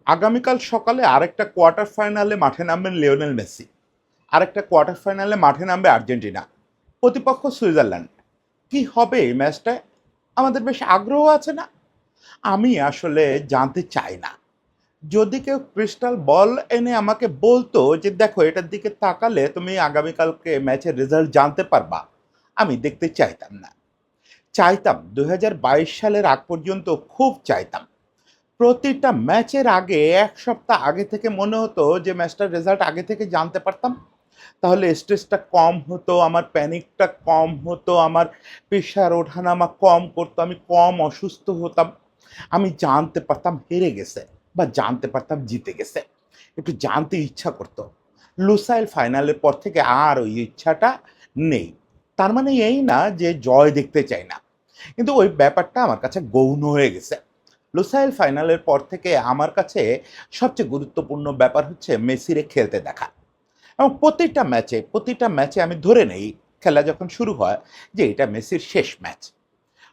আগামীকাল সকালে আরেকটা কোয়ার্টার ফাইনালে মাঠে নামবেন লিওনেল মেসি। আরেকটা কোয়ার্টার ফাইনালে মাঠে নামবে আর্জেন্টিনা। প্রতিপক্ষ সুইজারল্যান্ড। কি হবে এই ম্যাচটায়? আমাদের বেশ আগ্রহ আছে না? আমি আসলে জানতে চাই না। যদি কেউ ক্রিস্টাল বল এনে আমাকে বলতো যে দেখো এটার দিকে তাকালে তুমি আগামীকালকে ম্যাচের রেজাল্ট জানতে পারবা, আমি দেখতে চাইতাম না। চাইতাম ২০২২ সালের আগ পর্যন্ত খুব চাইতাম। প্রতিটা ম্যাচের আগে ১ সপ্তাহ আগে থেকে মনে হতো যে ম্যাচটার রেজাল্ট আগে থেকে জানতে পারতাম। তাহলে স্ট্রেসটা কম হতো, আমার প্যানিকটা কম হতো, আমার প্রেশার ওঠানামা কম করতো, আমি কম অসুস্থ হতাম। আমি জানতে পারতাম হেরে গেছে বা জানতে পারতাম জিতে গেছে। একটু জানতে ইচ্ছা করতো। লুসাইল ফাইনালের পর থেকে আর ওই ইচ্ছাটা নেই। তার মানে এই না যে জয় দেখতে চাই না। কিন্তু ওই ব্যাপারটা আমার কাছে গৌণ হয়ে গেছে। লুসাইল ফাইনালের পর থেকে আমার কাছে সবচেয়ে গুরুত্বপূর্ণ ব্যাপার হচ্ছে মেসিরে খেলতে দেখা। এবং প্রতিটা ম্যাচে আমি ধরে নেই খেলা যখন শুরু হয় যে এটা মেসির শেষ ম্যাচ।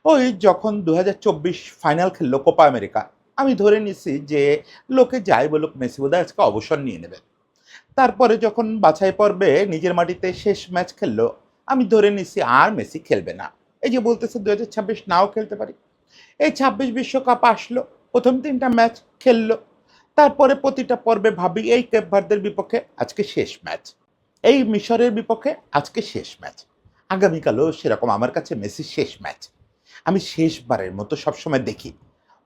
ওই যখন ২০২৪ ফাইনাল খেললো কোপা আমেরিকা, আমি ধরে নিছি যে লোকে যাই বলুক মেসি বোধহয় আজকে অবসর নিয়ে নেবে। তারপরে যখন বাছাই পর্বে নিজের মাটিতে শেষ ম্যাচ খেললো, আমি ধরে নিছি আর মেসি খেলবে না। এই যে বলতেছে ২০২৬ নাও খেলতে পারি। এই ২৬ বিশ্বকাপ আসলো, প্রথম ৩টা ম্যাচ খেললো। তারপরে প্রতিটা পর্বে ভাবি এই কেপ ভার্দের বিপক্ষে আজকে শেষ ম্যাচ। এই মিশরের বিপক্ষে আজকে শেষ ম্যাচ। আগামীকালও সেরকম আমার কাছে মেসির শেষ ম্যাচ। আমি শেষবারের মতো সবসময় দেখি।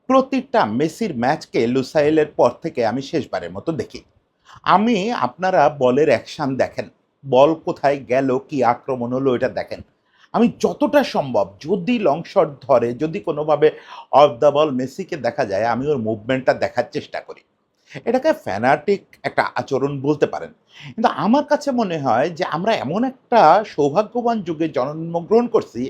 প্রতিটা মেসির ম্যাচকে লুসাইলের পর থেকে আমি শেষবারের মতো দেখি। আমি আপনারা বলের অ্যাকশন দেখেন। বল কোথায় গেল, কি আক্রমণ হলো এটা দেখেন। আমি যতটা সম্ভব যদি লং শট ধরে, যদি কোনোভাবে অফ দ্য বল মেসিকে দেখা যায়, আমি ওর মুভমেন্টটা দেখার চেষ্টা করি। এটাকে ফ্যানাটিক একটা আচরণ বলতে পারেন। কিন্তু আমার কাছে মনে হয় যে আমরা এমন একটা সৌভাগ্যবান যুগে জন্মগ্রহণ করছি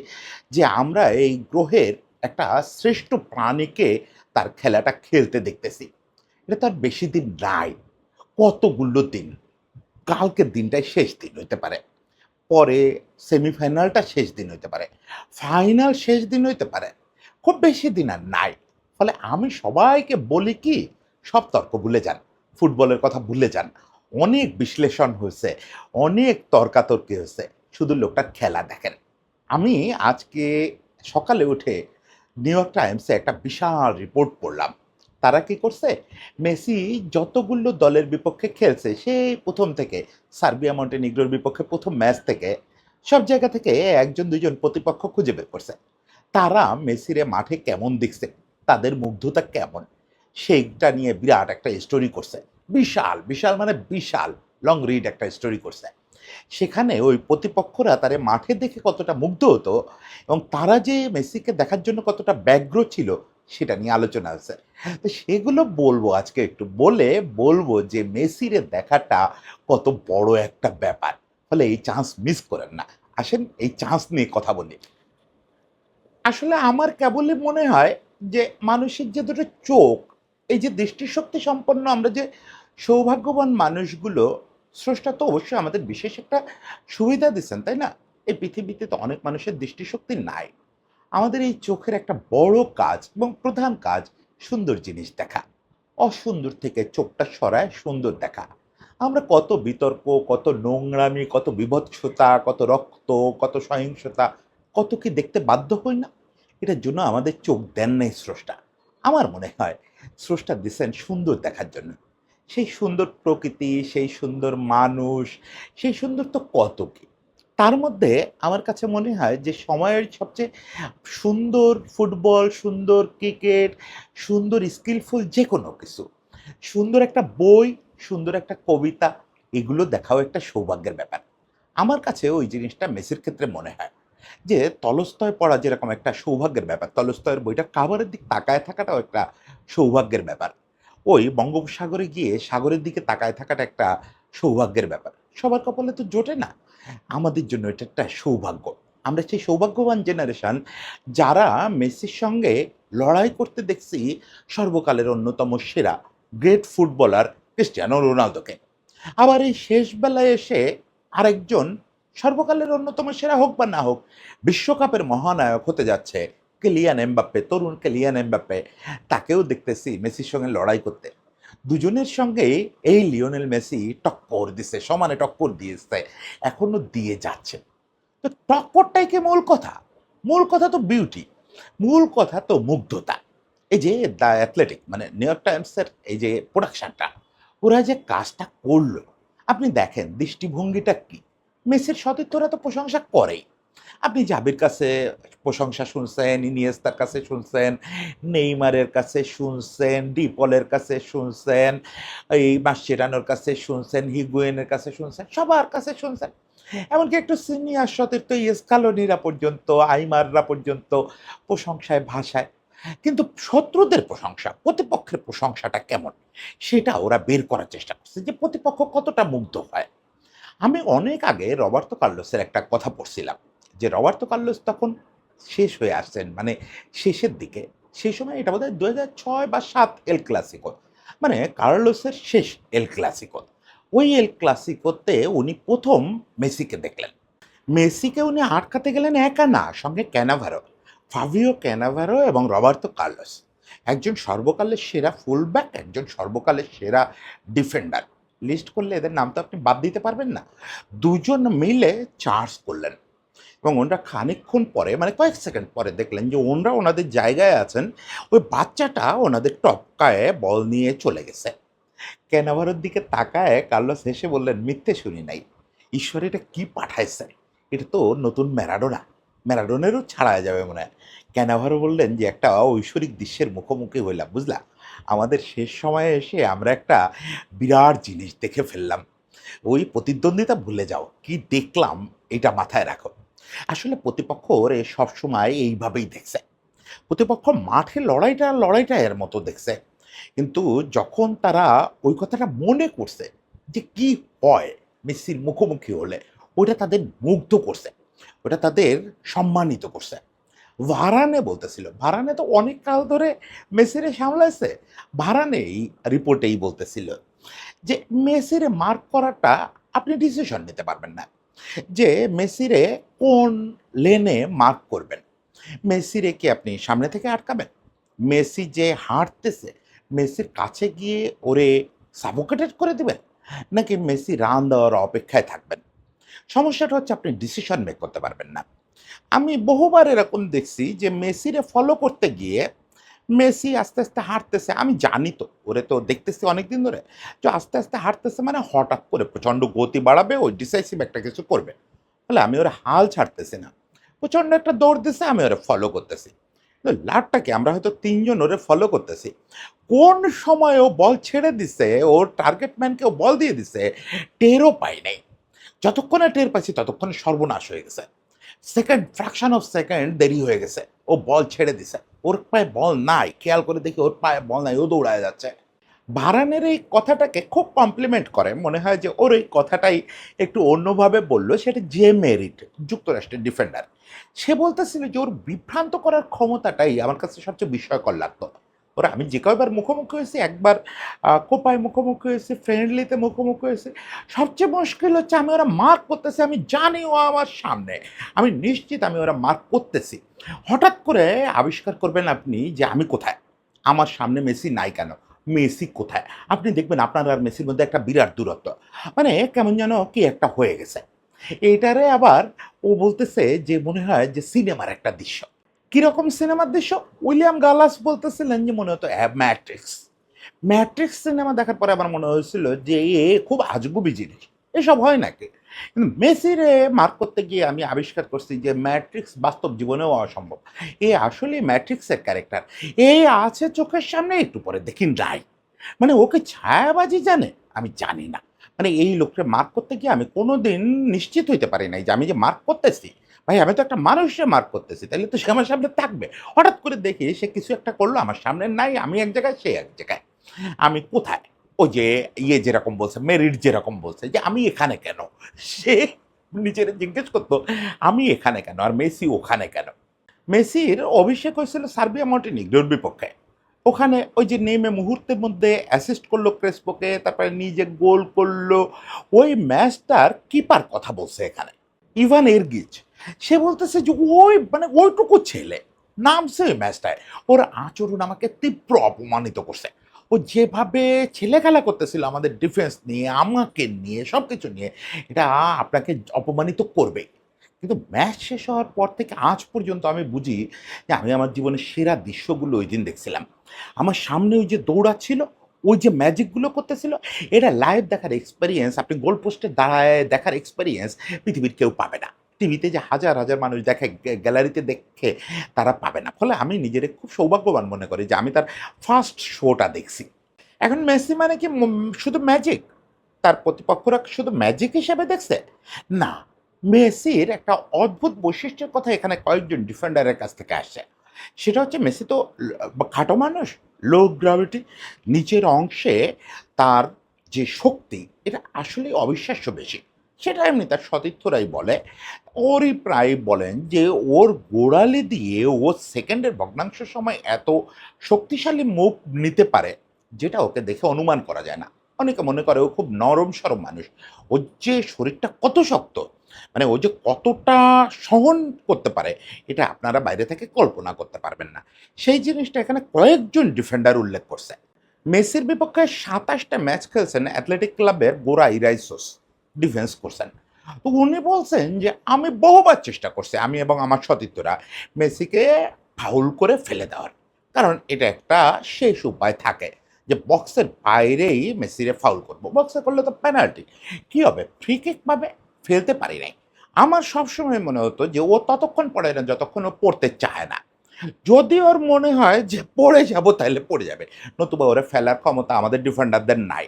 যে আমরা এই গ্রহের একটা শ্রেষ্ঠ প্রাণীকে তার খেলাটা খেলতে দেখতেছি। এটা তো আর বেশি দিন নাই। কতগুলো দিন। কালকের দিনটাই শেষ দিন হইতে পারে। পরে সেমিফাইনালটা শেষ দিন হইতে পারে। ফাইনাল শেষ দিন হইতে পারে। খুব বেশি দিন আর নাই। ফলে আমি সবাইকে বলি কি, সব তর্ক ভুলে যান। ফুটবলের কথা ভুলে যান। অনেক বিশ্লেষণ হয়েছে, অনেক তর্কাতর্কি হয়েছে। শুধু লোকটার খেলা দেখেন। আমি আজকে সকালে উঠে নিউ ইয়র্ক টাইমসে একটা বিশাল রিপোর্ট পড়লাম। তারা কি করছে? মেসি যতগুলো দলের বিপক্ষে খেলছে সেই প্রথম থেকে সার্বিয়া মন্টেনিগ্রোর বিপক্ষে প্রথম ম্যাচ থেকে সব জায়গা থেকে ১ জন ২ জন প্রতিপক্ষ খুঁজে বের করছে। তারা মেসিরে মাঠে কেমন দেখছে, তাদের মুগ্ধতা কেমন, সেইটা নিয়ে বিরাট একটা স্টোরি করছে। বিশাল, বিশাল মানে বিশাল লং রিড একটা স্টোরি করছে। সেখানে ওই প্রতিপক্ষরা তারে মাঠে দেখে কতটা মুগ্ধ হতো এবং তারা যে মেসিকে দেখার জন্য কতটা ব্যগ্র ছিল সেটা নিয়ে আলোচনা হয়েছে। তো সেগুলো বলবো আজকে একটু বলে বলবো যে মেসিরে দেখাটা কত বড় একটা ব্যাপার। ফলে এই চান্স মিস করেন না। আসেন এই চান্স নিয়ে কথা বলি। আসলে আমার কেবলই মনে হয় যে মানুষের যে দুটো চোখ, এই যে দৃষ্টিশক্তি সম্পন্ন আমরা যে সৌভাগ্যবান মানুষগুলো, স্রষ্টা তো অবশ্যই আমাদের বিশেষ একটা সুবিধা দিচ্ছেন, তাই না? এই পৃথিবীতে তো অনেক মানুষের দৃষ্টিশক্তি নাই। আমাদের এই চোখের একটা বড় কাজ এবং প্রধান কাজ সুন্দর জিনিস দেখা। অসুন্দর থেকে চোখটা সরায় সুন্দর দেখা। আমরা কত বিতর্ক, কত নোংরামি, কত বীভৎসতা, কত রক্ত, কত সহিংসতা, কত কি দেখতে বাধ্য হই না? এটার জন্য আমাদের চোখ দেন নাই স্রষ্টা। আমার মনে হয় স্রষ্টা দিছেন সুন্দর দেখার জন্য। সেই সুন্দর প্রকৃতি, সেই সুন্দর মানুষ, সেই সুন্দর তো কত কি। তার মধ্যে আমার কাছে মনে হয় যে সময়ের সবচেয়ে সুন্দর ফুটবল, সুন্দর ক্রিকেট, সুন্দর স্কিলফুল যেকোনো কিছু। সুন্দর একটা বই, সুন্দর একটা কবিতা, এগুলো দেখাও একটা সৌভাগ্যের ব্যাপার। আমার কাছে ওই জিনিসটা মেসির ক্ষেত্রে মনে হয়। যে তলস্তয় পড়া যেরকম একটা সৌভাগ্যের ব্যাপার, তলস্তয়ের বইটা কাভারের দিকে তাকায় থাকাটাও একটা সৌভাগ্যের ব্যাপার। ওই বঙ্গোপসাগরে গিয়ে সাগরের দিকে তাকায় থাকাটা একটা সৌভাগ্যের ব্যাপার। সবার কপালে তো জোটে না। আমাদের জন্য এটা একটা সৌভাগ্য। আমরা সেই সৌভাগ্যবান জেনারেশন যারা মেসির সঙ্গে লড়াই করতে দেখছি সর্বকালের অন্যতম সেরা গ্রেট ফুটবলার ক্রিস্টিয়ানো রোনালদোকে। আবার এই শেষ বেলায় এসে আরেকজন সর্বকালের অন্যতম সেরা হোক বা না হোক, বিশ্বকাপের মহানায়ক হতে যাচ্ছে কিলিয়ান এমবাপ্পে, তরুণ কিলিয়ান এমবাপ্পে। তাকেও দেখতেছি মেসির সঙ্গে লড়াই করতে। দুজনের সঙ্গে এই লিওনেল মেসি টক্কর দিছে, সমানে টক্কর দিয়েছে, এখনো দিয়ে যাচ্ছে। তো টক্করটাই কি মূল কথা? মূল কথা তো বিউটি, মূল কথা তো মুগ্ধতা। এই যে দ্য অ্যাথলেটিক মানে নিউ ইয়র্ক টাইমসের এই যে প্রোডাকশনটা, ওরা যে কাজটা করলো, আপনি দেখেন দৃষ্টিভঙ্গিটা কি। মেসির সতীর্থরা তো প্রশংসা করেই। আপনি জাবির কাছে প্রশংসা শুনছেন, ইনিয়েস্তার কাছে শুনছেন, নেইমারের কাছে শুনছেন, ডিপলের কাছে শুনছেন, এই মাসচেরানোর কাছে শুনছেন, হিগুয়েনের কাছে শুনছেন, সবার কাছে শুনছেন। এমনকি একটু সিনিয়র সতীর্থ স্কালোনিরা পর্যন্ত, আইমাররা পর্যন্ত প্রশংসায় ভাসায়। কিন্তু শত্রুদের প্রশংসা, প্রতিপক্ষের প্রশংসাটা কেমন, সেটা ওরা বের করার চেষ্টা করছে যে প্রতিপক্ষ কতটা মুগ্ধ হয়। আমি অনেক আগে রবার্তো কার্লোসের একটা কথা পড়ছিলাম যে রবার্তো কার্লোস তখন শেষ হয়ে আসছেন, মানে শেষের দিকে। সেই সময় এটা বোধহয় 2006 বা 7 এল ক্লাসিকো, মানে কার্লোসের শেষ এল ক্লাসিকো। ওই এল ক্লাসিকোতে উনি প্রথম মেসিকে দেখলেন। মেসিকে উনি আটকাতে গেলেন একা না, সঙ্গে ক্যানাভারো, ফাবিও ক্যানাভারো এবং রবার্তো কার্লোস। একজন সর্বকালের সেরা ফুলব্যাক, একজন সর্বকালের সেরা ডিফেন্ডার। লিস্ট করলে এদের নাম তো আপনি বাদ দিতে পারবেন না। দুজন মিলে চার্জ করলেন এবং ওনারা খানিকক্ষণ পরে, মানে কয়েক সেকেন্ড পরে দেখলেন যে ওনারা ওনাদের জায়গায় আছেন, ওই বাচ্চাটা ওনাদের টপকায় বল নিয়ে চলে গেছে। ক্যানাভারোর দিকে তাকায় কার্লোস হেসে বললেন, মিথ্যে শুনি নাই, ঈশ্বর এটা কি পাঠাইছে, এটা তো নতুন ম্যারাডোনা, ম্যারাডোনেরও ছাড়া যাবে মনে হয়। ক্যানাভারো বললেন যে একটা ঐশ্বরিক দৃশ্যের মুখোমুখি হইলাম, বুঝলা, আমাদের শেষ সময়ে এসে আমরা একটা বিরাট জিনিস দেখে ফেললাম। ওই প্রতিদ্বন্দ্বিতা ভুলে যাও, কি দেখলাম এটা মাথায় রাখো। আসলে প্রতিপক্ষ ওরে সবসময় এইভাবেই দেখছে। প্রতিপক্ষ মাঠে লড়াইটা এর মতো দেখছে। কিন্তু যখন তারা ওই কথাটা মনে করছে যে কি হয় মেসির মুখোমুখি হলে, ওইটা তাদের মুগ্ধ করছে, ওটা তাদের সম্মানিত করছে। ভারানে বলতেছিল, ভারানে তো অনেক কাল ধরে মেসিরে সামলাইছে। ভারানে এই রিপোর্টেই বলতেছিল যে মেসিরে মার্ক করাটা আপনি ডিসিশন নিতে পারবেন না যে মেসিরে কোন লেনে মার্ক করবেন। মেসিরে কি আপনি সামনে থেকে আটকাবেন? মেসি যে হাঁটতেছে, মেসির কাছে গিয়ে ওরে সাফোকেটেড করে দিবেন? নাকি মেসি রান দেওয়ার অপেক্ষায় থাকবেন? সমস্যাটা হচ্ছে আপনি ডিসিশন মেক করতে পারবেন না। আমি বহুবার এরকম দেখছি যে মেসিরে ফলো করতে গিয়ে মেসি আস্তে, আস্তে হাঁটতেছে। আমি জানি তো, ওরে তো দেখতেছি অনেকদিন ধরে। যে আস্তে, আস্তে হাঁটতেছে মানে হঠাৎ করে প্রচণ্ড গতি বাড়াবে, ওই ডিসাইসিভ একটা কিছু করবে। ফলে আমি ওরে হাল ছাড়তেছি না। প্রচণ্ড একটা দৌড় দিছে, আমি ওরে ফলো করতেছি। তো লাভটা কি? আমরা হয়তো ৩ জন ওরে ফলো করতেছি। কোন সময়ে ও বল ছেড়ে দিছে, ওর টার্গেট ম্যানকে ও বল দিয়ে দিছে, টেরও পাই নাই। যতক্ষণে টের পাইছি ততক্ষণে সর্বনাশ হয়ে গেছে। সেকেন্ড, ফ্র্যাকশন অফ সেকেন্ড দেরি হয়ে গেছে। ও বল ছেড়ে দিছে। ওর পায়ে বল নাই। খেয়াল করে দেখি ওর পায়ে বল নাই। ও দৌড়ায় যাচ্ছে। ভারানের এই কথাটাকে খুব কমপ্লিমেন্ট করে। মনে হয় যে ওর এই কথাটাই একটু অন্যভাবে বলল। সেটা জে মেরিট, যুক্তরাষ্ট্রের ডিফেন্ডার। সে বলতেছিল যে ওর বিভ্রান্ত করার ক্ষমতাটাই আমার কাছে সবচেয়ে বিস্ময়কর লাগতো। ওরা আমি যে কয়বার মুখোমুখি হয়েছি, একবার কোপায় মুখোমুখি হয়েছি, ফ্রেন্ডলিতে মুখোমুখি হয়েছি। সবচেয়ে মুশকিল হচ্ছে আমি ওরা মার্ক করতেছি, আমি জানি ও আমার সামনে। আমি নিশ্চিত আমি ওরা মার্ক করতেছি। হঠাৎ করে আবিষ্কার করবেন আপনি যে আমি কোথায়? আমার সামনে মেসি নাই কেন? মেসি কোথায়? আপনি দেখবেন আপনার আর মেসির মধ্যে একটা বিরাট দূরত্ব। মানে কেমন যেন কি একটা হয়ে গেছে। এইটারে আবার ও বলতেছে যে মনে হয় যে সিনেমার একটা দৃশ্য। কিরকম সিনেমার দৃশ্য? উইলিয়াম গালাস বলতেছিলেন যে মনে হতো ম্যাট্রিক্স। ম্যাট্রিক্স সিনেমা দেখার পরে আমার মনে হয়েছিল যে এ খুব আজগুবি জিনিস। এসব হয় নাকি? কিন্তু মেসিরে মার্ক করতে গিয়ে আমি আবিষ্কার করছি যে ম্যাট্রিক্স বাস্তব জীবনেও অসম্ভব। এ আসলেই ম্যাট্রিক্সের ক্যারেক্টার। এ আছে চোখের সামনে, একটু পরে দেখি নাই। মানে ওকে ছায়াবাজি জানে? আমি জানি না। মানে এই লোককে মার্ক করতে গিয়ে আমি কোনোদিন নিশ্চিত হইতে পারি নাই যে আমি যে মার্ক করতেছি, ভাই আমি তো একটা মানুষকে মার্ক করতেছি, তাইলে তো সে আমার সামনে থাকবে। হঠাৎ করে দেখি সে কিছু একটা করলো, আমার সামনে নাই, আমি এক জায়গায়, সে এক জায়গায়। আমি কোথায়? ওই যে ইয়ে যেরকম বলছে, মেরিট যেরকম বলছে যে আমি এখানে কেন? সে নিজেরে জিজ্ঞেস করতো, আমি এখানে কেন? আর মেসি ওখানে কেন? মেসির অভিষেক হয়েছিল সার্বিয়া মন্টিনিগ্রোর বিপক্ষে। ওখানে ওই যে নেমে মুহূর্তের মধ্যে অ্যাসিস্ট করলো ক্রেসপোকে, তারপরে নিজে গোল করলো। ওই ম্যাচটার কিপার কথা বলছে এখানে, ইভান এরগিচ। সে বলতেছে যে ওই মানে ওইটুকু ছেলে নামছে ওই ম্যাচটায়, ওর আচরণ আমাকে তীব্র অপমানিত করছে। ও যেভাবে ছেলেখেলা করতেছিল আমাদের ডিফেন্স নিয়ে, আমাকে নিয়ে, সবকিছু নিয়ে, এটা আপনাকে অপমানিত করবেই। কিন্তু ম্যাচ শেষ হওয়ার পর থেকে আজ পর্যন্ত আমি বুঝি যে আমি আমার জীবনের সেরা দৃশ্যগুলো ঐদিন দেখছিলাম। আমার সামনে ওই যে দৌড়াচ্ছিল, ওই যে ম্যাজিকগুলো করতেছিল, এটা লাইভ দেখার এক্সপেরিয়েন্স, আপনি গোল পোস্টে দাঁড়ায় দেখার এক্সপেরিয়েন্স পৃথিবীর কেউ পাবে না। টিভিতে যে হাজার, হাজার মানুষ দেখে, গ্যালারিতে দেখে তারা পাবে না। ফলে আমি নিজেরে খুব সৌভাগ্যবান মনে করি যে আমি তার ফার্স্ট শোটা দেখছি। এখন মেসি মানে কি শুধু ম্যাজিক? তার প্রতিপক্ষরা শুধু ম্যাজিক হিসেবে দেখছে? না, মেসির একটা অদ্ভুত বৈশিষ্ট্যের কথা এখানে কয়েকজন ডিফেন্ডারের কাছ থেকে আসছে। সেটা হচ্ছে মেসি তো খাটো মানুষ, লো গ্র্যাভিটি, নিচের অংশে তার যে শক্তি এটা আসলেই অবিশ্বাস্য বেশি। সেটা এমনি তার সতীর্থরাই বলে। ওরই প্রায় বলেন যে ওর গোড়ালি দিয়ে ও সেকেন্ডের ভগ্নাংশ সময় এত শক্তিশালী মুভ নিতে পারে যেটা ওকে দেখে অনুমান করা যায় না। অনেকে মনে করে ও খুব নরম সরম মানুষ। ওর যে শরীরটা কত শক্ত, মানে ও যে কতটা সহন করতে পারে এটা আপনারা বাইরে থেকে কল্পনা করতে পারবেন না। সেই জিনিসটা এখানে কয়েকজন ডিফেন্ডার উল্লেখ করছে। মেসির বিপক্ষে ২৭টা ম্যাচ খেলছেন অ্যাথলেটিক ক্লাবের গোরা ইরাইসোস, ডিফেন্স করছেন। তো উনি বলছেন যে আমি বহুবার চেষ্টা করছি, আমি এবং আমার সতীর্থরা, মেসিকে ফাউল করে ফেলে দেওয়ার। কারণ এটা একটা শেষ উপায় থাকে যে বক্সের বাইরেই মেসিরে ফাউল করবো, বক্সে করলে তো পেনাল্টি, কি হবে, ফ্রি কিক পাবে, ফেলতে পারি নাই। আমার সবসময় মনে হতো যে ও ততক্ষণ পড়ে না যতক্ষণ ও পড়তে চায় না। যদি ওর মনে হয় যে পড়ে যাব তাহলে পড়ে যাবে, নতুবা ওরে ফেলার ক্ষমতা আমাদের ডিফেন্ডারদের নাই।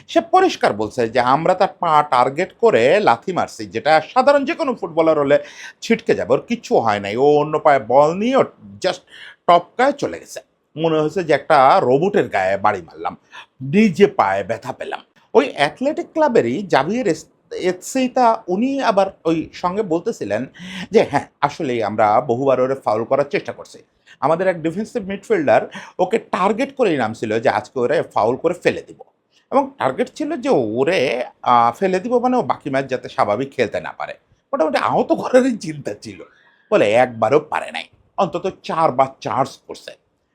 সে পরিষ্কার বলছে যে আমরা তার পা টার্গেট করে লাথি মারছি, যেটা সাধারণ যে কোনো ফুটবলার হলে ছিটকে যাবে, ওর কিচ্ছু হয় নাই, ও অন্য পায়ে বল নিয়ে জাস্ট টপকায় চলে গেছে। মনে হয়েছে যে একটা রোবটের গায়ে বাড়ি মারলাম, নিজে পায়ে ব্যথা পেলাম। ওই অ্যাথলেটিক ক্লাবেরই জাভিয়ের এতসেইতা উনি আবার ওই সঙ্গে বলতেছিলেন যে হ্যাঁ, আসলেই আমরা বহুবার ওরে ফাউল করার চেষ্টা করছি। আমাদের এক ডিফেন্সিভ মিডফিল্ডার ওকে টার্গেট করেই নামছিল যে আজকে ওরে ফাউল করে ফেলে দিব। এবং টার্গেট ছিল যে ওরে ফেলে দিব মানে ও বাকি ম্যাচ যাতে স্বাভাবিক খেলতে না পারে। মোটামুটি আহত করারই চিন্তা ছিল। বলে একবারও পারে নাই। অন্তত ৪ বার চার্জ করছে।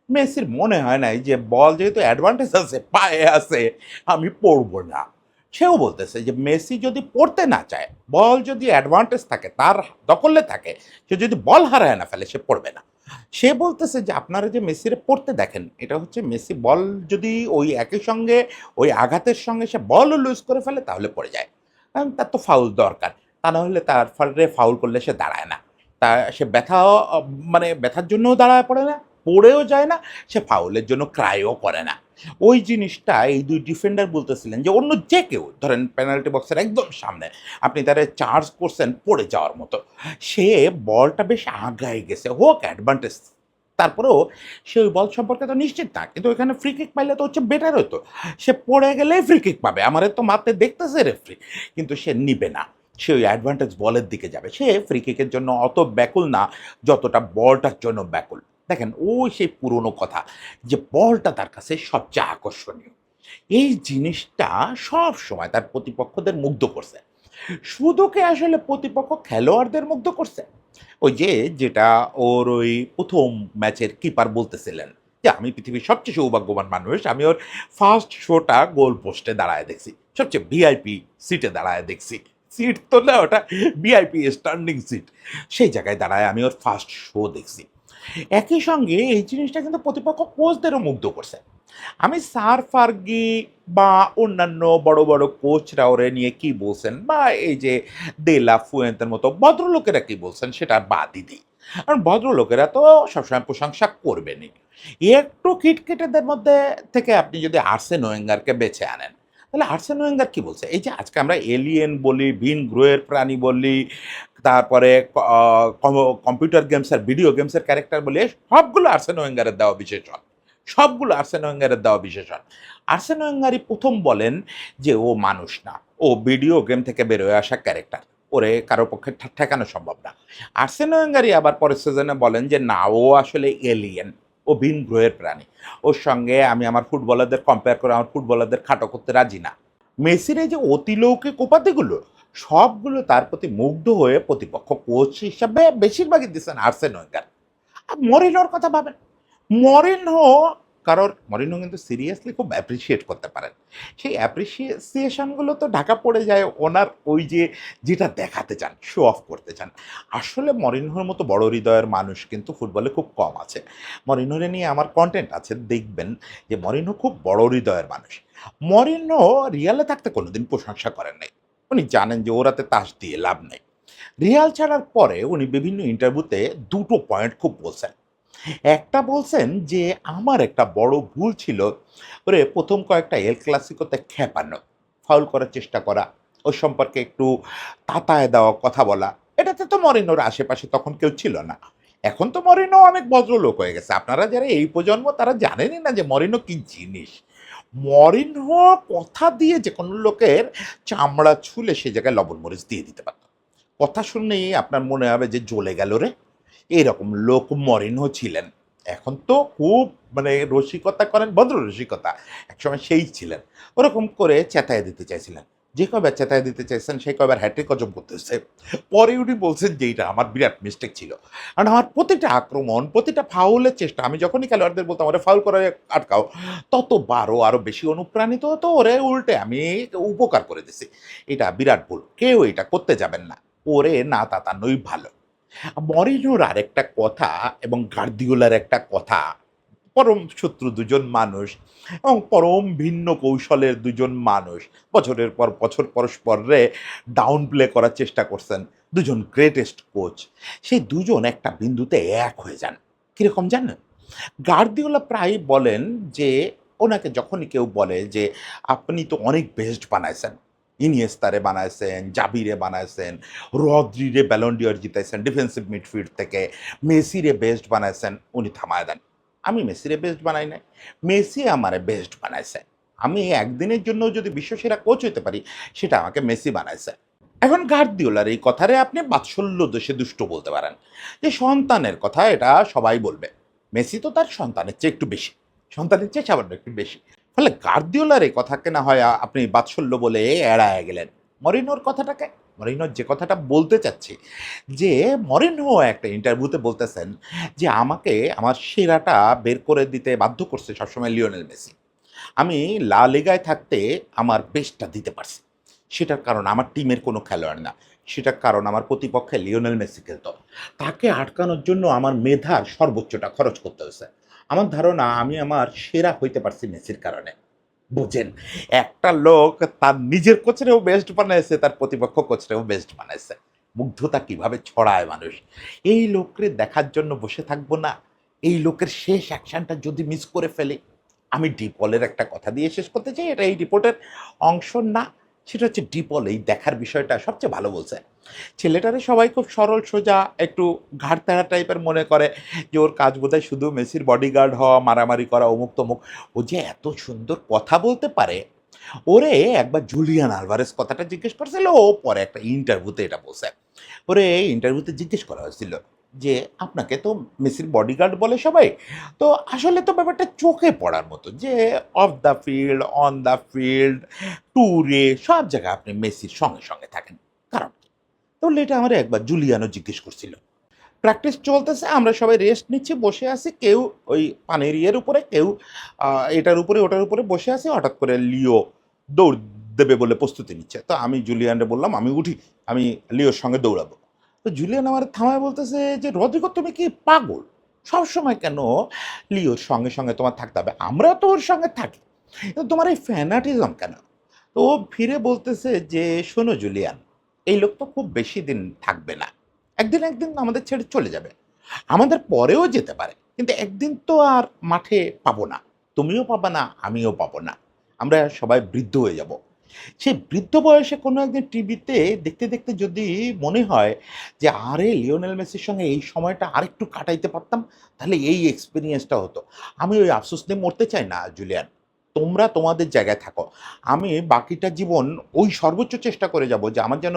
মেসির মনে হয় নাই যে বল যেহেতু অ্যাডভান্টেজ আছে, পায়ে আছে, আমি পড়ব না। সেও বলতেছে যে মেসি যদি পড়তে না চায়, বল যদি অ্যাডভান্টেজ থাকে, তার দখলে থাকে, সে যদি বল হারায় না ফেলে, সে পড়বে না। সে বলতেছে যে আপনারা যে মেসিরে পড়তে দেখেন, এটা হচ্ছে মেসি বল যদি ওই একই সঙ্গে ওই আঘাতের সঙ্গে সে বলও লুজ করে ফেলে তাহলে পড়ে যায়। কারণ তার তো ফাউল দরকার। তা না হলে তার ফলে ফাউল করলে সে দাঁড়ায় না। তা সে মানে ব্যথার জন্যও দাঁড়ায় পড়ে না, পড়েও যায় না, সে ফাউলের জন্য ক্রাইও করে না। ওই জিনিসটা এই ২ ডিফেন্ডার বলতেছিলেন যে অন্য যে কেউ ধরেন পেনাল্টি বক্সের একদম সামনে আপনি তারে চার্জ করছেন পড়ে যাওয়ার মতো। সে বলটা বেশ আগায় গেছে, হোক অ্যাডভান্টেজ। তারপরেও সে ওই বল সম্পর্কে তো নিশ্চিত না। কিন্তু ওইখানে ফ্রি কিক পাইলে তো হচ্ছে বেটার হতো। সে পড়ে গেলেই ফ্রি কিক পাবে। আমারে তো মারতে দেখতেছে রেফারি। কিন্তু সে নিবে না। সে ওই অ্যাডভান্টেজ বলের দিকে যাবে। সে ফ্রি কিকের জন্য অত ব্যাকুল না যতটা বলটার জন্য ব্যাকুল। দেখেন ওই সেই পুরনো কথা যে বলটা তার কাছে সবচেয়ে আকর্ষণীয়। এই জিনিসটা সবসময় তার প্রতিপক্ষদের মুগ্ধ করছে। শুধু কি আসলে প্রতিপক্ষ খেলোয়াড়দের মুগ্ধ করছে? ওই যে যেটা ওর ওই ১ম ম্যাচের কিপার বলতেছিলেন যে, "আমি পৃথিবীর সবচেয়ে সৌভাগ্যবান মানুষ। আমি ওর ফার্স্ট শোটা গোল পোস্টে দাঁড়ায় দেখছি। সবচেয়ে ভিআইপি সিটে দাঁড়ায় দেখছি।" সিট তো না, ওটা ভিআইপি স্ট্যান্ডিং সিট। সেই জায়গায় দাঁড়ায় আমি ওর ফার্স্ট শো দেখছি। একই সঙ্গে এই জিনিসটা কিন্তু প্রতিপক্ষ কোচদেরও মুগ্ধ করছে। আমি স্যার ফার্গি বা অন্যান্য বড়, বড় কোচরা ওরে নিয়ে কি বলছেন বা এই যে দে লা ফুয়েন্তের মতো ভদ্রলোকেরা কি বলছেন সেটা বাদই দিই। কারণ ভদ্রলোকেরা তো সবসময় প্রশংসা করবেনই। একটু খিটখিটেদের মধ্যে থেকে আপনি যদি আর্সেন ওয়েঙ্গারকে বেছে আনেন, তাহলে আর্সেন ওয়েঙ্গার কি বলছে? এই যে আজকে আমরা এলিয়েন বলি, ভিন গ্রহের প্রাণী বলি, তারপরে ক আ কম কম্পিউটার গেমস আর ভিডিও গেমসের ক্যারেক্টার বলি, সবগুলো আর্সেন ওয়েঙ্গারের দেওয়া বিশেষণ। সবগুলো আর্সেন ওয়েঙ্গারের দেওয়া বিশেষণ। আর্সেন ওয়েঙ্গারই ১ম বলেন যে, "ও মানুষ না। ও ভিডিও গেম থেকে বের হয়ে আসা ক্যারেক্টার। ওরে কারো পক্ষে ঠেকানো সম্ভব না।" আর্সেন ওয়েঙ্গারই আবার পরের সিজনে বলেন যে, "না, ও আসলে এলিয়েন। ও ভিন গ্রহের প্রাণী। ওর সঙ্গে আমি আমার ফুটবলারদের কম্পেয়ার করে আমার ফুটবলারদের খাটো করতে রাজি না।" মেসির এই যে অতিলৌকিক উপাধিগুলো, সবগুলো তার প্রতি মুগ্ধ হয়ে প্রতিপক্ষ কোচ হিসাবে বেশিরভাগই দিচ্ছেন আর্সেন ওয়েঙ্গার। মরিনহোর কথা ভাবেন। মরিনহো কারোর মরিনহো কিন্তু সিরিয়াসলি খুব অ্যাপ্রিসিয়েট করতে পারেন। সেই অ্যাপ্রিসিয়েশনগুলো তো ঢাকা পড়ে যায় ওনার ওই যে যেটা দেখাতে চান, শো অফ করতে চান। আসলে মরিনহোর মতো বড় হৃদয়ের মানুষ কিন্তু ফুটবলে খুব কম আছে। মরিনহোরে নিয়ে আমার কনটেন্ট আছে, দেখবেন যে মরিনহো খুব বড় হৃদয়ের মানুষ। মরিনহো রিয়ালে থাকতে কোনোদিন প্রশংসা করেন নাই। উনি জানেন যে ওরাতে তাস দিয়ে লাভ নেই। রিয়াল ছাড়ার পরে উনি বিভিন্ন ইন্টারভিউতে দুটো পয়েন্ট খুব বলছেন। একটা বলছেন যে, "আমার একটা বড় ভুল ছিল ওরে ১ম কয়েকটা এল ক্লাসিকোতে খেপানো, ফাউল করার চেষ্টা করা, ওর সম্পর্কে একটু তাতায় দেওয়া কথা বলা। এটাতে তো মরিনোর আশেপাশে তখন কেউ ছিল না। এখন তো মরিনো অনেক ভদ্রলোক হয়ে গেছে। আপনারা যারা এই প্রজন্ম তারা জানেনই না যে মরিনো কি জিনিস। মরিনহো কথা দিয়ে যেকোনো লোকের চামড়া ছুলে সে জায়গায় লবণ মরিচ দিয়ে দিতে পারত। কথা শুনলেই আপনার মনে হবে যে জ্বলে গেল রে! এরকম লোক মরিনহো ছিলেন। এখন তো খুব মানে রসিকতা করেন, ভদ্র রসিকতা। একসময় সেই ছিলেন। ওরকম করে চেতায় দিতে চাইছিলেন। যে কয়বার চেতায় দিতে চাইছেন সেই কয়বার হ্যাট্রিক হজম করতেছে। পরে উনি বলছেন যে, "এইটা আমার বিরাট মিস্টেক ছিল।" কারণ আমার প্রতিটা আক্রমণ, প্রতিটা ফাউলের চেষ্টা আমি যখনই খেলোয়াড়দের বলতাম, "ওরে ফাউল করে আটকাও," ততবার ও আরো বেশি অনুপ্রাণিত হতো, ওরে উল্টে আমি উপকার করে দিছি। এটা বিরাট ভুল। কেউ এটা করতে যাবেন না। ওরে না তাতানোই ভালো। মরিনোর আরেকটা কথা এবং গার্দিওলার একটা কথা, পরম শত্রু দুজন মানুষ এবং পরম ভিন্ন কৌশলের দুজন মানুষ বছরের পর বছর পরস্পরে ডাউন প্লে করার চেষ্টা করছেন। দুজন গ্রেটেস্ট কোচ। সেই দুজন একটা বিন্দুতে এক হয়ে যান। কিরকম জানেন? গার্দিওলা প্রায়ই বলেন যে, ওনাকে যখনই কেউ বলে যে, "আপনি তো অনেক বেস্ট বানাইছেন। ইনিয়েস্তারে বানাইছেন, জাভিরে বানাইছেন, রদ্রিরে ব্যালন ডি'র জিতাইছেন ডিফেন্সিভ মিডফিল্ড থেকে, মেসিরে বেস্ট বানাইছেন।" উনি থামায়া দেন। "আমি মেসিরে বেস্ট বানাই নাই। মেসি আমারে বেস্ট বানাইছে। আমি একদিনের জন্যও যদি বিশ্বসেরা কোচ হইতে পারি, সেটা আমাকে মেসি বানাইছে।" এখন গার্দিওলার এই কথারে আপনি বাৎসল্য দোষে দুষ্ট বলতে পারেন। যে সন্তানের কথা এটা সবাই বলবে। মেসি তো তার সন্তানের চেয়ে একটু বেশি। সন্তানের চেয়ে সামান্য একটু বেশি। ফলে গার্দিওলার এই কথাকে না হয় আপনি বাৎসল্য বলে এড়ায়া গেলেন। মরিনোর কথাটাকে মরিনোর যে কথাটা বলতে চাচ্ছি যে, মরিনহো একটা ইন্টারভিউতে বলতেছেন যে, "আমাকে আমার সেরাটা বের করে দিতে বাধ্য করছে সবসময় লিওনেল মেসি। আমি লা লিগায় থাকতে আমার বেস্টটা দিতে পারছি। সেটার কারণ আমার টিমের কোনো খেলোয়াড় না। সেটার কারণ আমার প্রতিপক্ষে লিওনেল মেসি খেলত। তাকে আটকানোর জন্য আমার মেধার সর্বোচ্চটা খরচ করতে হয়েছে। আমার ধারণা আমি আমার সেরা হইতে পারছি মেসির কারণে।" বুঝেন? একটা লোক তার নিজের কোচরেও বেস্ট বানাইছে, তার প্রতিপক্ষ কোচরেও বেস্ট বানাইছে। মুগ্ধতা কিভাবে ছড়ায় মানুষ। এই লোকরে দেখার জন্য বসে থাকবো না। এই লোকের শেষ অ্যাকশনটা যদি মিস করে ফেলি, আমি ডিপলের একটা কথা দিয়ে শেষ করতে চাই। এটা এই রিপোর্টের অংশ না। সেটা হচ্ছে ডিপল এই দেখার বিষয়টা সবচেয়ে ভালো বলছে। ছেলেটারে সবাই খুব সরল সোজা একটু ঘাড় তেড়া টাইপের মনে করে যে ওর কাজ বোধহয় শুধু মেসির বডিগার্ড হওয়া, মারামারি করা, অমুক-তমুক। ও যে এত সুন্দর কথা বলতে পারে, ওরে একবার জুলিয়ান আলভারেজ কথাটা জিজ্ঞেস করছিল, ও পরে একটা ইন্টারভিউতে এটা বলছে। ওরে ইন্টারভিউতে জিজ্ঞেস করা হয়েছিল যে, "আপনাকে তো মেসির বডিগার্ড বলে সবাই। তো আসলে তো ব্যাপারটা চোখে পড়ার মতো যে of the field, on the field, ট্যুরে সব জায়গায় আপনি মেসির সঙ্গে থাকেন। কারণ কি?" তো এটা আমারে একবার জুলিয়ানও জিজ্ঞেস করছিল। প্র্যাকটিস চলতেছে, আমরা সবাই রেস্ট নিচ্ছি, বসে আছি। কেউ ওই পানির ইয়ের উপরে, কেউ আ এটার উপরে, ওটার উপরে বসে আছি। হঠাৎ করে লিও দৌড় দেবে বলে প্রস্তুতি নিচ্ছে। তো আমি জুলিয়ানরে বললাম, "আমি উঠি। আমি লিওর সঙ্গে দৌড়াবো।" তো জুলিয়ান আমারে থামায় বলতেছে যে, "রদ্রিগো তুমি কি পাগল? সবসময় কেন লিওর সঙ্গে তোমার থাকতে হবে? আমরাও তো ওর সঙ্গে থাকি। কিন্তু তোমার এই ফ্যানাটিজম কেন?" তো ও ফিরে বলতেছে যে, "শোনো জুলিয়ান, এই লোক তো খুব বেশি দিন থাকবে না। একদিন আমাদের ছেড়ে চলে যাবে। আমাদের পরেও যেতে পারে। কিন্তু একদিন তো আর মাঠে পাবো না। তুমিও পাবা না, আমিও পাবো না। আমরা সবাই বৃদ্ধ হয়ে যাব। সেই বৃদ্ধ বয়সে কোনো একদিন টিভিতে দেখতে যদি মনে হয় যে, আরে লিওনেল মেসির সঙ্গে এই সময়টা আরেকটু কাটাইতে পারতাম, তাহলে এই এক্সপেরিয়েন্সটা হতো। আমি ওই আফসোস নিয়ে মরতে চাই না জুলিয়ান। তোমরা তোমাদের জায়গায় থাকো। আমি বাকিটা জীবন ওই সর্বোচ্চ চেষ্টা করে যাব যে আমার যেন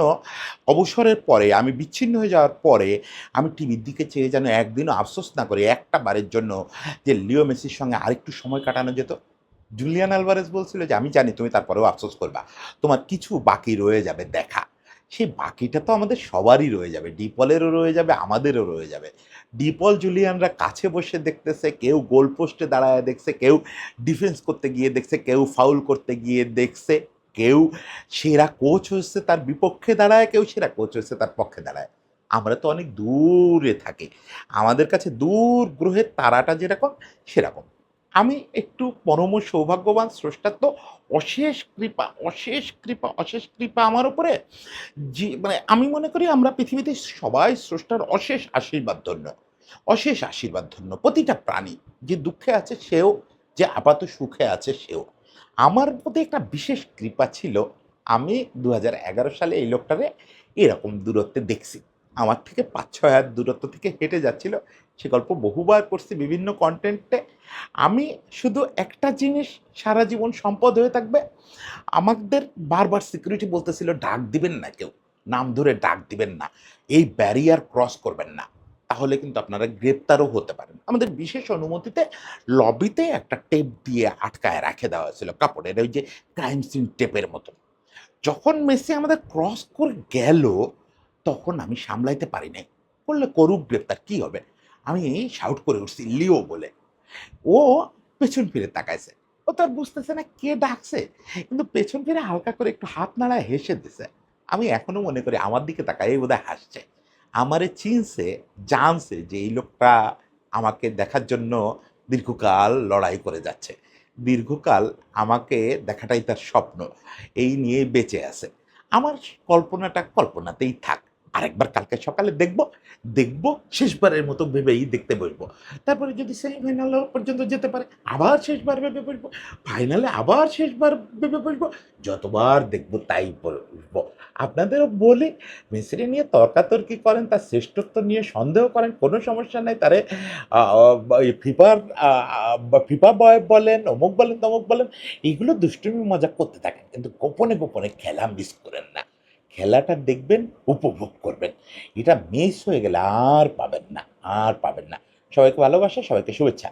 অবসরের পরে, আমি বিচ্ছিন্ন হয়ে যাওয়ার পরে আমি টিভির দিকে চেয়ে যেন একদিনও আফসোস না করি একটা বারের জন্য যে লিও মেসির সঙ্গে আরেকটু সময় কাটানো যেত। জুলিয়ান আলভারেজ বলছিল যে, "আমি জানি তুমি তারপরেও আফসোস করবা। তোমার কিছু বাকি রয়ে যাবে দেখা। সেই বাকিটা তো আমাদের সবারই রয়ে যাবে। ডিপলেরও রয়ে যাবে, আমাদেরও রয়ে যাবে। ডিপল জুলিয়ানরা কাছে বসে দেখতেছে, কেউ গোল পোস্টে দাঁড়ায় দেখছে, কেউ ডিফেন্স করতে গিয়ে দেখছে, কেউ ফাউল করতে গিয়ে দেখছে, কেউ সেরা কোচ হচ্ছে তার বিপক্ষে দাঁড়ায়, কেউ সেরা কোচ হচ্ছে তার পক্ষে দাঁড়ায়। আমরা তো অনেক দূরে থাকি, আমাদের কাছে দূর গ্রহের তারাটা যেরকম সেরকম। আমি একটু পরম সৌভাগ্যবান, স্রষ্টার তো অশেষ কৃপা, অশেষ কৃপা, অশেষ কৃপা আমার উপরে। মানে আমি মনে করি আমরা পৃথিবীতে সবাই স্রষ্টার অশেষ আশীর্বাদ ধন্য, অশেষ আশীর্বাদ ধন্য। প্রতিটা প্রাণী যে দুঃখে আছে সেও, যে আপাত সুখে আছে সেও। আমার প্রতি একটা বিশেষ কৃপা ছিল। আমি 2011 সালে এই লোকটারে এরকম দূরত্বে দেখছি, আমার থেকে 5-6 হাত দূরত্ব থেকে হেঁটে যাচ্ছিল। সে গল্প বহুবার করছি বিভিন্ন কন্টেন্টে। আমি শুধু একটা জিনিস সারা জীবন সম্পদ হয়ে থাকবে, আমাদের বারবার সিকিউরিটি বলতেছিল ডাক দিবেন না, কেউ নাম ধরে ডাক দিবেন না, এই ব্যারিয়ার ক্রস করবেন না, তাহলে কিন্তু আপনারা গ্রেপ্তারও হতে পারেন। আমাদের বিশেষ অনুমতিতে লবিতে একটা টেপ দিয়ে আটকায় রাখে দেওয়া হয়েছিল, কাপড়ের ওই যে ক্রাইম সিন টেপের মতো। যখন মেসি আমাদের ক্রস করে গেল, তখন আমি সামলাইতে পারি নাই, করলে করুক গ্রেপ্তার, কি হবে। আমি শাউট করে উঠছি লিও বলে। ও পেছন ফিরে তাকাইছে, ও তো আর বুঝতেছে না কে ডাকছে, কিন্তু পেছন ফিরে হালকা করে একটু হাত নাড়ায় হেসে দিছে। আমি এখনো মনে করি আমার দিকে তাকাই এই বোধহয় হাসছে, আমারে চিনছে, জানছে যে এই লোকটা আমাকে দেখার জন্য দীর্ঘকাল লড়াই করে যাচ্ছে, দীর্ঘকাল আমাকে দেখাটাই তার স্বপ্ন, এই নিয়ে বেঁচে আছে। আমার কল্পনাটা কল্পনাতেই থাক, আরেকবার কালকে সকালে দেখব, দেখব শেষবারের মতো ভেবেই দেখতে বসবো। তারপরে যদি সেমিফাইনাল পর্যন্ত যেতে পারে আবার শেষবার ভেবে বসবো, ফাইনালে আবার শেষবার ভেবে বসবো, যতবার দেখবো তাই বলবো। আপনাদেরও বলি, মেসিরে নিয়ে তর্কাতর্কি করেন, তার শ্রেষ্ঠত্ব নিয়ে সন্দেহ করেন, কোনো সমস্যা নাই। তারে ফিফার ফিফা বয় বলেন, অমুক বলেন, তমুক বলেন, এগুলো দুষ্টুমি মজা করতে থাকেন, কিন্তু গোপনে গোপনে খেলা মিস করেন না। খেলাটা দেখবেন, উপভোগ করবেন, এটা মিস হয়ে গেলে আর পাবেন না, আর পাবেন না। সবাইকে ভালোবাসা, সবাইকে শুভেচ্ছা।